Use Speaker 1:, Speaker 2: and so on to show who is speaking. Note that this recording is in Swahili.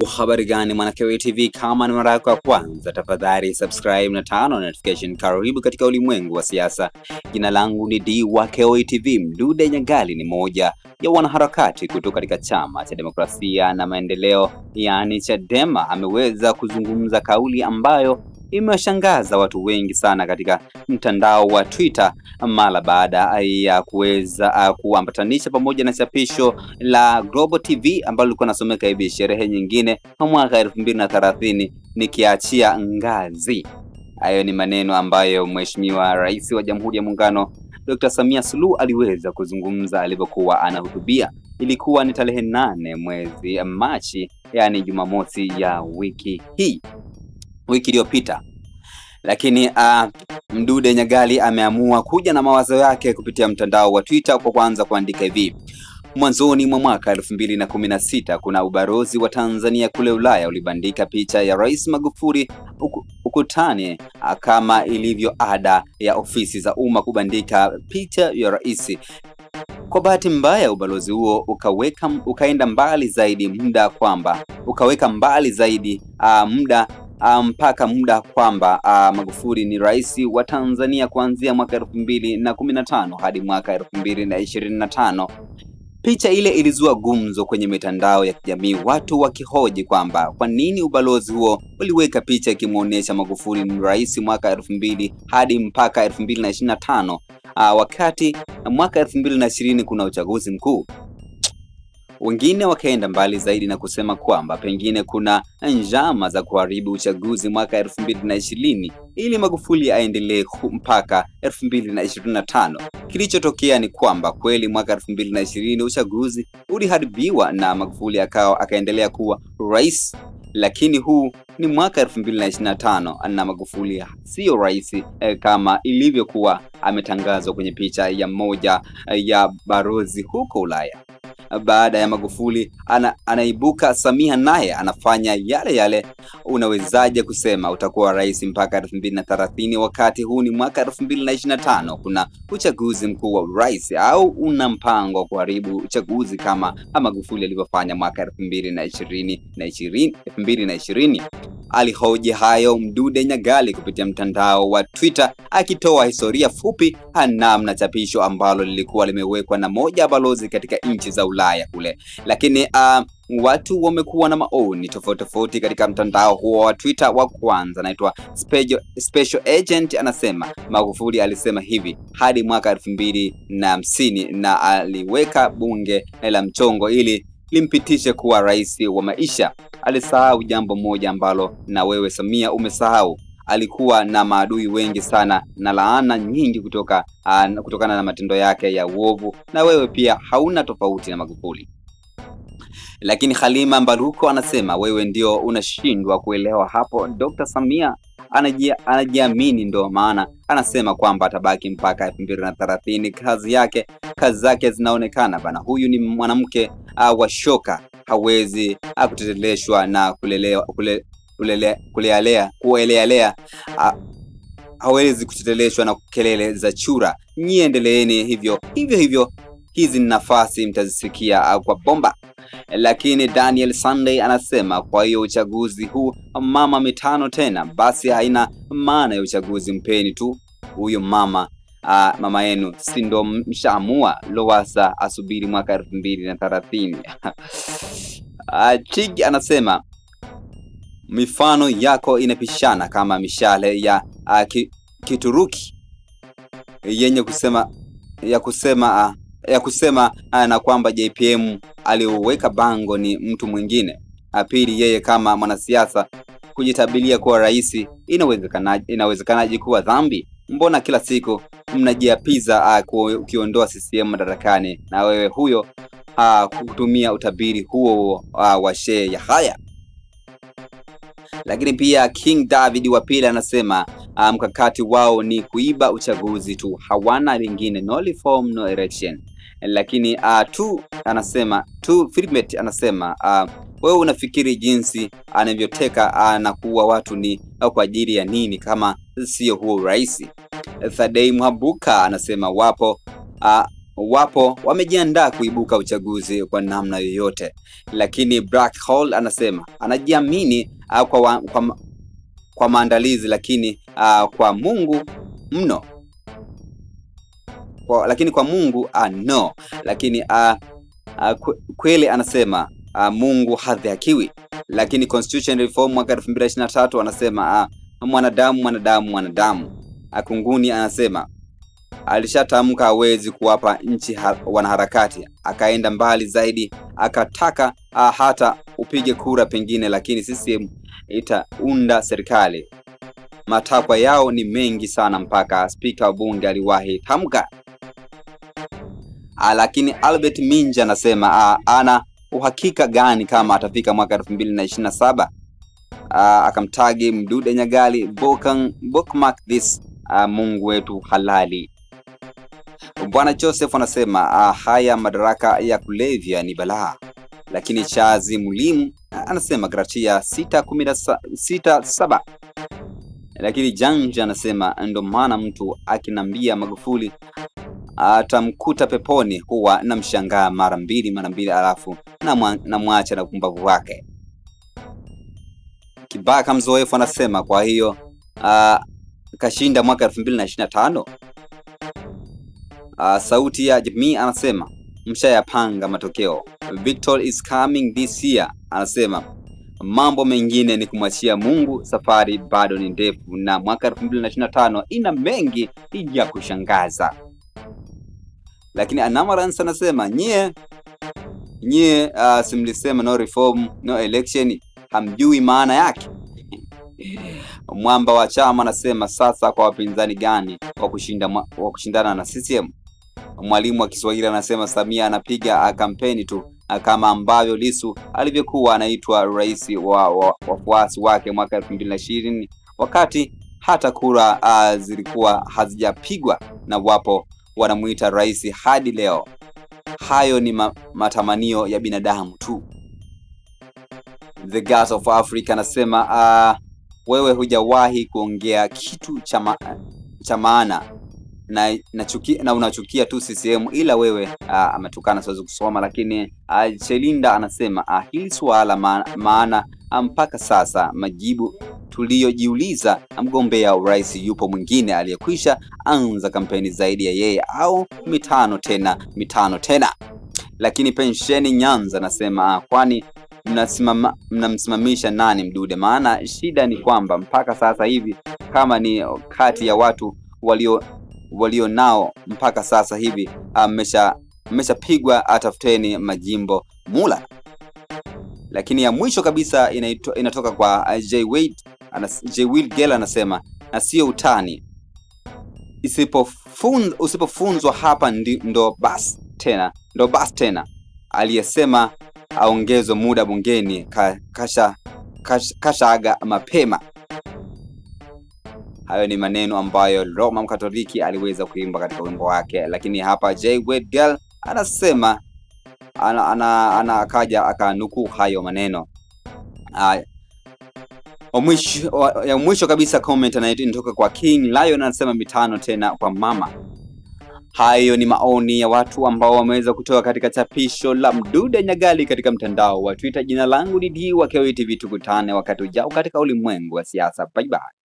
Speaker 1: Habari gani Mwanakewe TV, kama ni mara yako ya kwanza tafadhali subscribe na turn on notification. Karibu katika ulimwengu wa siasa. Jina langu ni Dwakewe TV. Mdude Nyagali ni moja ya wanaharakati kutoka katika chama cha demokrasia na maendeleo yani Chadema. Ameweza kuzungumza kauli ambayo imewashangaza watu wengi sana katika mtandao wa Twitter mara baada ya kuweza kuambatanisha pamoja na chapisho la Global TV ambalo lilikuwa nasomeka hivi: sherehe nyingine mwaka 2030 nikiachia ngazi. Hayo ni maneno ambayo Mheshimiwa Rais wa Jamhuri ya Muungano Dr. Samia Suluhu aliweza kuzungumza alipokuwa anahutubia. Ilikuwa ni tarehe 8 mwezi Machi, yani Jumamosi ya wiki iliyopita. Lakini Mdude Nyagali ameamua kuja na mawazo yake kupitia mtandao wa Twitter kwa kwanza kuandika hivi: mwanzoni mwa mwaka 2016 kuna ubalozi wa Tanzania kule Ulaya ulibandika picha ya Rais Magufuli ukutani, kama ilivyo ada ya ofisi za umma kubandika picha ya rais. Kwa bahati mbaya ubalozi huo ukaenda mbali zaidi mpaka muda kwamba Magufuli ni rais wa Tanzania kuanzia mwaka 2015 hadi mwaka 2025. Picha ile ilizua gumzo kwenye mitandao ya kijamii, watu wakihoji kwamba kwa nini ubalozi huo uliweka picha ikimuonesha Magufuli ni rais mwaka 2000 hadi mpaka 2025 wakati mwaka 2020 kuna uchaguzi mkuu. Wengine wakaenda mbali zaidi na kusema kwamba pengine kuna njama za kuharibu uchaguzi mwaka 2020 ili Magufuli aendelee mpaka 2025. Kilichotokea ni kwamba kweli mwaka 2020 uchaguzi uliharibiwa na Magufuli akaendelea kuwa rais, lakini huu ni mwaka 2025 na Magufuli sio rais kama ilivyokuwa ametangazwa kwenye picha ya moja ya balozi huko Ulaya. Baada ya Magufuli anaibuka Samia, naye anafanya yale yale. Unawezaje kusema utakuwa rais mpaka 2030 wakati huu ni mwaka 2025 kuna uchaguzi mkuu wa rais? Au una mpango wa kuharibu uchaguzi kama Magufuli alivyofanya mwaka 2020? Alihoji hayo Mdude Nyagali kupitia mtandao wa Twitter, akitoa historia fupi namna chapisho ambalo lilikuwa limewekwa na moja balozi katika nchi za Ulaya kule. Lakini watu wamekuwa na maoni tofauti katika mtandao huo wa Twitter. Wa kwanza anaitwa Special Agent, anasema Magufuli alisema hivi hadi mwaka 2050 na aliweka bunge la mchongo ili limpitishe kuwa rais wa maisha. Alisahau jambo moja ambalo na wewe Samia umesahau: alikuwa na maadui wengi sana na laana nyingi kutokana na matendo yake ya uovu, na wewe pia hauna tofauti na Magufuli. Lakini Halima Mbaruko anasema wewe ndio unashindwa kuelewa hapo. Dr. Samia anajiamini, ndo maana anasema kwamba atabaki mpaka 2030. Kazi zake zinaonekana bana. Huyu ni mwanamke wa shoka, hawezi kuteteleshwa na hawezi kuteteleshwa na kelele za chura. Nyie endeleeni hivyo. Hizi ni nafasi mtazisikia kwa bomba. Lakini Daniel Sunday anasema kwa hiyo uchaguzi huu mama mitano tena, basi haina maana ya uchaguzi, mpeni tu huyo mama yenu, si ndo mshaamua? Lowassa asubiri mwaka 2030. Chig anasema mifano yako inapishana kama mishale ya Kituruki yenye kusema na kwamba JPM alioweka bango ni mtu mwingine. Pili, yeye kama mwanasiasa kujitabilia kuwa rais, inawezekanaje kuwa dhambi? Mbona kila siku mnajiapiza ukiondoa CCM madarakani, na wewe huyo kutumia utabiri huo wa shehe ya haya. Lakini pia King David wa pili anasema mkakati wao ni kuiba uchaguzi tu, hawana lingine, no reform no election. Lakini Philbert anasema wewe unafikiri jinsi anavyoteka na kuua watu ni kwa ajili ya nini kama sio huo rais? Thadei Mhabuka anasema wapo wamejiandaa kuibuka uchaguzi kwa namna yoyote, lakini Black Hole anasema anajiamini kwa maandalizi, lakini kwa Mungu mno. Lakini kwa Mungu no. Lakini kweli anasema Mungu hadhihakiwi. Lakini Constitution Reform mwaka 2023 anasema mwanadamu. Kunguni anasema alishatamka hawezi kuwapa nchi wanaharakati. Akaenda mbali zaidi, akataka hata upige kura pengine, lakini CCM itaunda serikali. Matakwa yao ni mengi sana, mpaka spika wa bunge aliwahi tamka. Lakini Albert Minja anasema ana uhakika gani kama atafika mwaka 2027. Akamtagi Mdude Nyagali, bookmark this, Mungu wetu halali. Bwana Joseph anasema haya madaraka ya kulevya ni balaa. Lakini Chazi Mulimu anasema Gratia 6:17. Lakini Janja anasema ndo maana mtu akinambia Magufuli atamkuta peponi huwa namshangaa mara mbili alafu na mwacha na kumbavu wake. Kibaka Mzoefu anasema kwa hiyo kashinda mwaka 2025. Sauti ya Jamii anasema mshayapanga matokeo. Victor is coming this year anasema mambo mengine ni kumwachia Mungu, safari bado ni ndefu na mwaka 2025 ina mengi ya kushangaza. Lakini Anamarans anasema nyie simlisema no reform no election, hamjui maana yake. Mwamba wa chama anasema sasa kwa wapinzani gani wa kushindana na CCM. Mwalimu wa Kiswahili anasema Samia anapiga kampeni tu kama ambavyo Lissu alivyokuwa anaitwa rais wa wafuasi wake mwaka 2020, wakati hata kura zilikuwa hazijapigwa na wapo wanamuita rais hadi leo. Hayo ni matamanio ya binadamu tu. The Gas of Africa anasema wewe hujawahi kuongea kitu cha maana na unachukia tu CCM, ila wewe ametukana siwezi kusoma. Lakini Chelinda anasema hili swala maana mpaka sasa majibu tuliyojiuliza, mgombea urais yupo mwingine aliyekwisha anza kampeni zaidi ya yeye au mitano tena. Lakini Pensheni Nyanza anasema kwani mnamsimamisha nani Mdude? Maana shida ni kwamba mpaka sasa hivi kama ni kati ya watu walio nao mpaka sasa hivi mmeshapigwa, atafuteni majimbo mula. Lakini ya mwisho kabisa inatoka kwa J. Will Gela anasema na sio utani, usipofunzwa hapa ndo basi tena. Aliyesema aongezwe muda bungeni kashaga mapema. Hayo ni maneno ambayo Roma Mkatoliki aliweza kuimba katika wimbo wake. Lakini hapa J. Will Gela anasema akaja akanukuu hayo maneno. Mwisho kabisa comment inatoka kwa King Lion anasema mitano tena kwa mama. Hayo ni maoni ya watu ambao wameweza kutoka katika chapisho la Mdude Nyagali katika mtandao wa Twitter. Jina langu ni D wa KOI TV. Tukutane wakati ujao katika ulimwengu wa siasa. Bye bye.